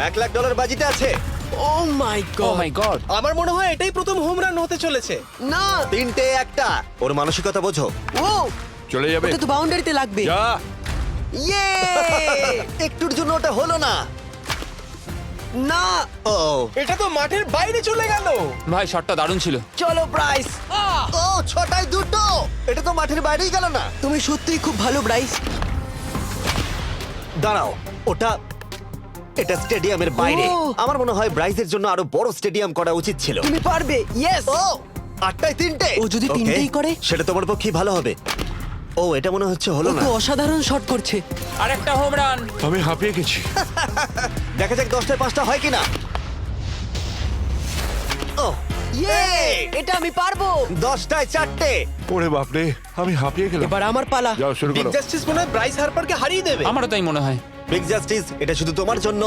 $1,00,000 বাজিতে আছে। ও মাই ও গড! মাই গড। আমার মনে হয় এটাই প্রথম হোম রান হতে চলেছে। না! 3টে একটা। ওর মানসিকতা বোঝো। ও! চলে যাবে ওটা তো বাউন্ডারিতে লাগবে। যা ইয়ে! একটুর জন্য ওটা হলো না। না! ও এটা তো মাঠের বাইরে চলে গেল। ভাই শটটা দারুণ ছিল। চলো ব্রাইস! ও 6টায় 2টো। এটা তো মাঠের বাইরেই গেল না। তুমি সত্যিই খুব ভালো ব্রাইস। দাঁড়াও, এটা স্টেডিয়ামের বাইরে। ও। আমার মনে হয় ব্রাইজের জন্য আরো বড় স্টেডিয়াম করা উচিত ছিল। তুমি পারবে। ইয়েস! ও 8টায় 3টে। ও যদি Okay, তিনটেই করে? সেটা তোমার পক্ষে ভালো হবে। ও এটা মনে হচ্ছে ও হলো না। তো অসাধারণ শট করছে। আর একটা হোম রান। আমি হাঁপিয়ে গেছি দেখা যাক 10টায় 5টা হয় কিনা। ও ইয়ে! এটা আমি পারবো। 10টায় 4টে। ওরে বাপরে আমি হাঁপিয়ে গেলাম এবার আমার পালা। যাও শুরু বিগ করো জাস্টিস মনে হয় ব্রাইস হারপারকে হারিয়ে দেবে। আমারও তাই মনে হয়। বিগ জাস্টিস, এটা শুধু তোমার জন্য।